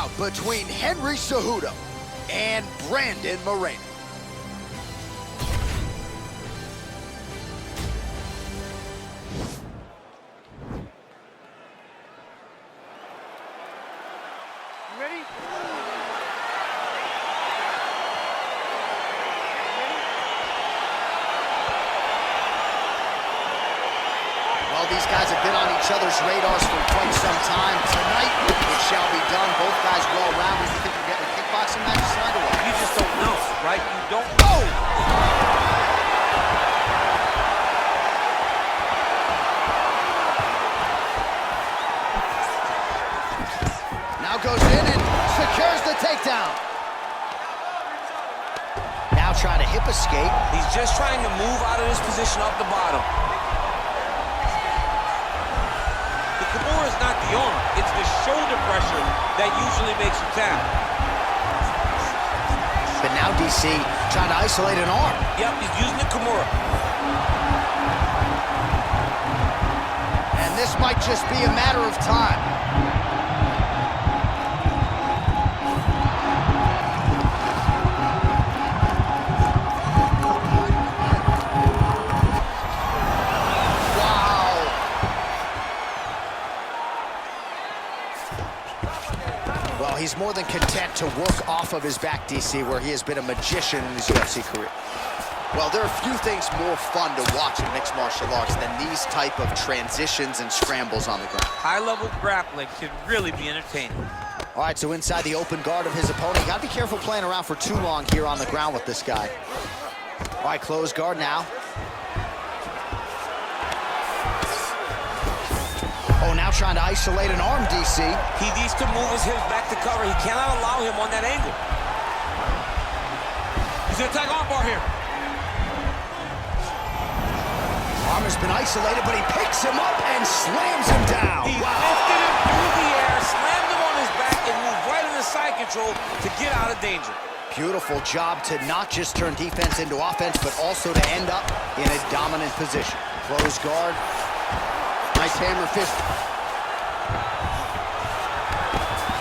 bout between Henry Cejudo and Brandon Moreno. Ready? Well, these guys have been on each other's radars for quite some time. Tonight, it shall be done. Both guys well-rounded. You think we're getting a kickboxing match tonight or what? You just don't know, right? You don't know. Now goes in and secures the takedown. Now trying to hip escape. He's just trying to move out of this position up the bottom. The Kimura is not the arm. It's the shoulder pressure that usually makes you tap. But now DC trying to isolate an arm. Yep, he's using the Kimura. And this might just be a matter of time. Well, he's more than content to work off of his back, DC, where he has been a magician in his UFC career. Well, there are few things more fun to watch in mixed martial arts than these type of transitions and scrambles on the ground. High-level grappling can really be entertaining. All right, so inside the open guard of his opponent. Got to be careful playing around for too long here on the ground with this guy. All right, closed guard now. Oh, now trying to isolate an arm, DC. He needs to move his hips back to cover. He cannot allow him on that angle. He's gonna attack arm bar here. Arm has been isolated, but he picks him up and slams him down. He lifted him through the air, slammed him on his back, and moved right into side control to get out of danger. Beautiful job to not just turn defense into offense, but also to end up in a dominant position. Close guard. Nice hammer fist.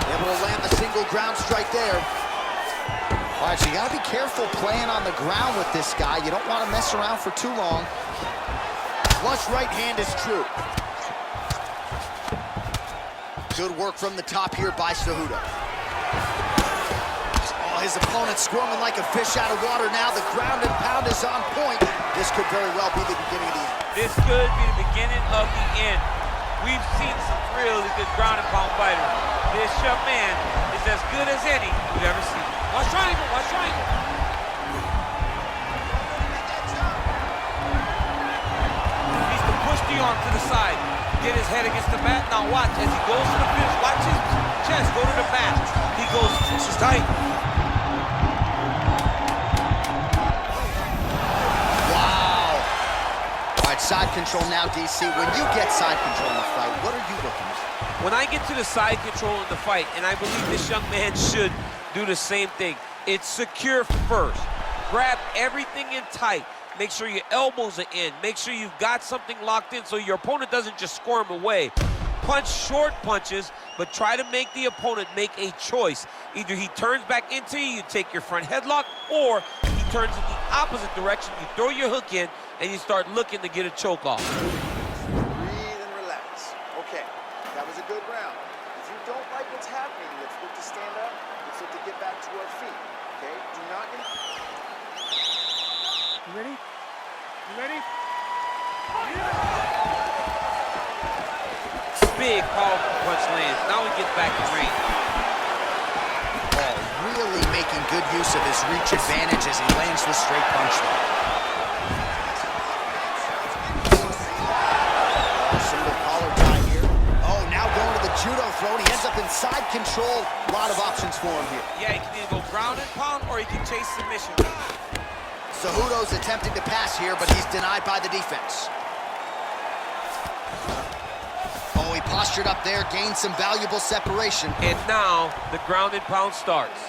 Able to land the single ground strike there. All right, so you gotta be careful playing on the ground with this guy. You don't want to mess around for too long. Flush right hand is true. Good work from the top here by Cejudo. Oh, his opponent squirming like a fish out of water now. The ground and pound is on point. This could very well be the beginning of the end. This could be the beginning of the end. We've seen some really good ground and pound fighters. This young man is as good as any we've ever seen. Watch triangle, watch triangle. He needs to push the arm to the side, get his head against the mat. Now watch, as he goes to the finish, watch his chest go to the mat. He goes, this is tight. Side control now, DC. When you get side control in the fight, what are you looking at? When I get to the side control in the fight, and I believe this young man should do the same thing, it's secure first. Grab everything in tight. Make sure your elbows are in. Make sure you've got something locked in so your opponent doesn't just squirm away. Punch short punches, but try to make the opponent make a choice. Either he turns back into you take your front headlock, or he turns in the opposite direction, you throw your hook in, and you start looking to get a choke off. Breathe and relax. Okay, that was a good round. If you don't like what's happening, let's look to stand up. Let's look to get back to our feet. Okay, do not... You ready? You ready? Big, powerful punch lands. Now he gets back in range. Oh, really making good use of his reach advantage as he lands the straight punch there. Single collar tie here. Oh, now going to the judo throw, and he ends up in side control. A lot of options for him here. Yeah, he can either go ground and pound, or he can chase submission. Cejudo's attempting to pass here, but he's denied by the defense. Oh, he postured up there, gained some valuable separation. And now the ground and pound starts.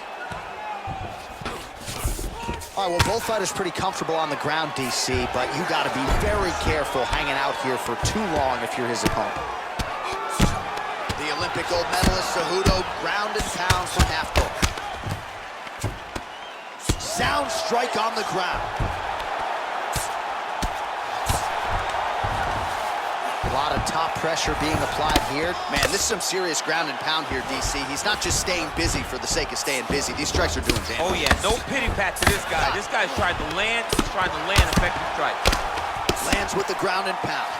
All right, well, both fighters pretty comfortable on the ground, DC, but you got to be very careful hanging out here for too long if you're his opponent. The Olympic gold medalist Cejudo, ground and pound from half guard. Sound strike on the ground. A lot of top pressure being applied here. Man, this is some serious ground and pound here, DC. He's not just staying busy for the sake of staying busy. These strikes are doing damage. Oh, yeah, no pity pat to this guy. This guy's trying to land. He's trying to land effective strikes. Lands with the ground and pound.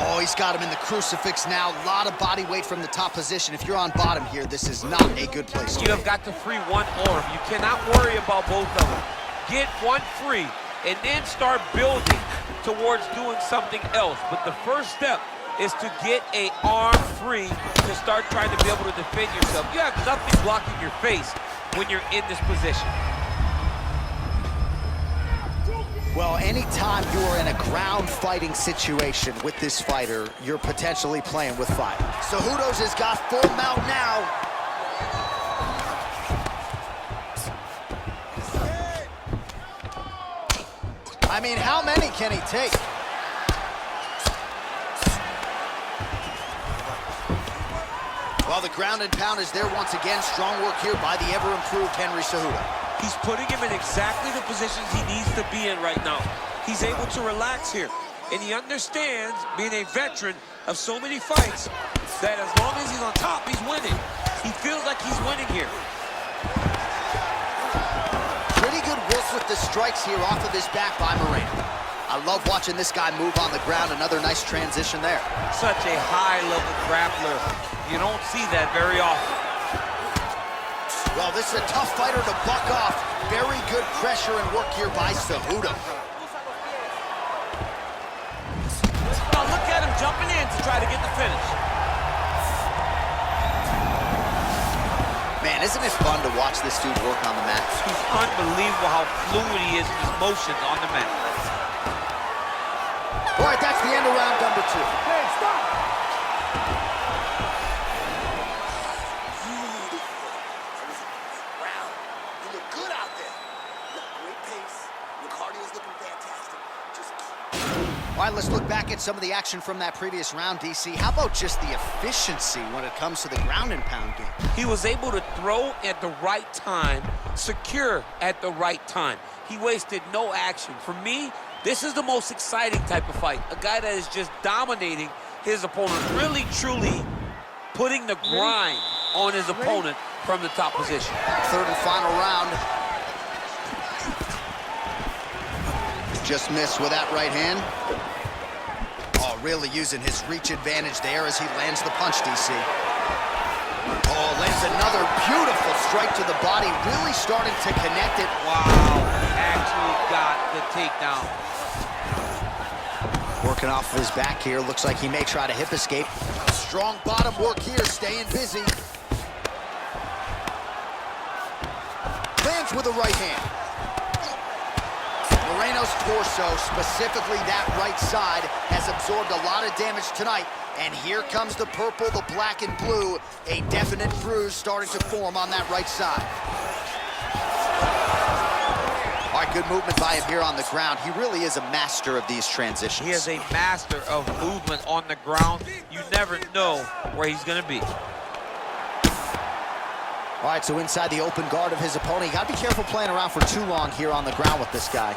Oh, he's got him in the crucifix now. A lot of body weight from the top position. If you're on bottom here, this is not a good place to be. You have got to free one arm. You cannot worry about both of them. Get one free and then start building towards doing something else. But the first step is to get an arm free to start trying to be able to defend yourself. You have nothing blocking your face when you're in this position. Well, anytime you are in a ground fighting situation with this fighter, you're potentially playing with fire. Cejudo's has got full mount now. I mean, how many can he take? Well, the ground and pound is there once again. Strong work here by the ever-improved Henry Cejudo. He's putting him in exactly the positions he needs to be in right now. He's able to relax here. And he understands, being a veteran of so many fights, that as long as he's on top, he's winning. He feels like he's winning here. Pretty good work with the strikes here off of his back by Moreno. I love watching this guy move on the ground. Another nice transition there. Such a high-level grappler. You don't see that very often. Well, this is a tough fighter to buck off. Very good pressure and work here by Cejudo. Now look at him jumping in to try to get the finish. Man, isn't it fun to watch this dude work on the mat? It's unbelievable how fluid he is in his motions on the mat. All right, that's the end of round number 2. Hey, stop! All right, let's look back at some of the action from that previous round, DC. How about just the efficiency when it comes to the ground and pound game? He was able to throw at the right time, secure at the right time. He wasted no action. For me, this is the most exciting type of fight. A guy that is just dominating his opponent, really, truly putting the grind on his opponent from the top position. Third and final round. Just missed with that right hand. Oh, really using his reach advantage there as he lands the punch, DC. Oh, lands another beautiful strike to the body, really starting to connect it. Wow, actually got the takedown. Working off of his back here, looks like he may try to hip escape. Strong bottom work here, staying busy. Lands with the right hand. Moreno's torso, specifically that right side, has absorbed a lot of damage tonight. And here comes the purple, the black and blue. A definite bruise starting to form on that right side. All right, good movement by him here on the ground. He really is a master of these transitions. He is a master of movement on the ground. You never know where he's going to be. All right, so inside the open guard of his opponent. You got to be careful playing around for too long here on the ground with this guy.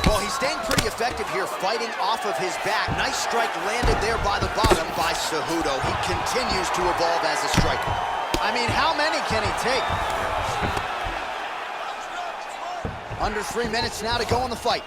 Well, he's staying pretty effective here, fighting off of his back. Nice strike landed there by the bottom by Cejudo. He continues to evolve as a striker. I mean, how many can he take? Under 3 minutes now to go in the fight.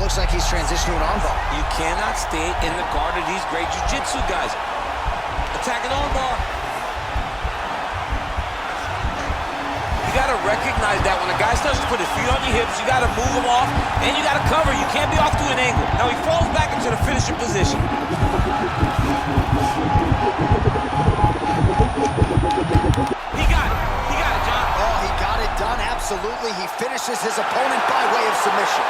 Looks like he's transitioning to an armbar. You cannot stay in the guard of these great jiu-jitsu guys. Attacking armbar. You got to recognize that when a guy starts to put his feet on your hips, you got to move him off, and you got to cover. You can't be off to an angle. Now he falls back into the finishing position. He got it. He got it, John. Oh, he got it done, absolutely. He finishes his opponent by way of submission.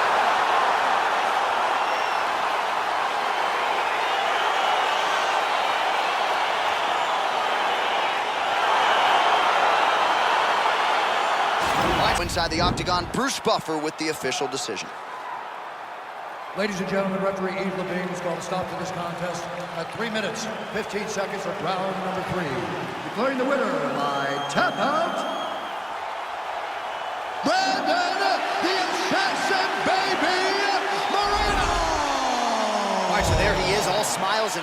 Inside the octagon, Bruce Buffer with the official decision. Ladies and gentlemen, referee Yves Levine is going to stop to this contest at 3 minutes, 15 seconds of round number 3. Declaring the winner by tap out, Brandon, the Assassin Baby Moreno! All right, so there he is, all smiles and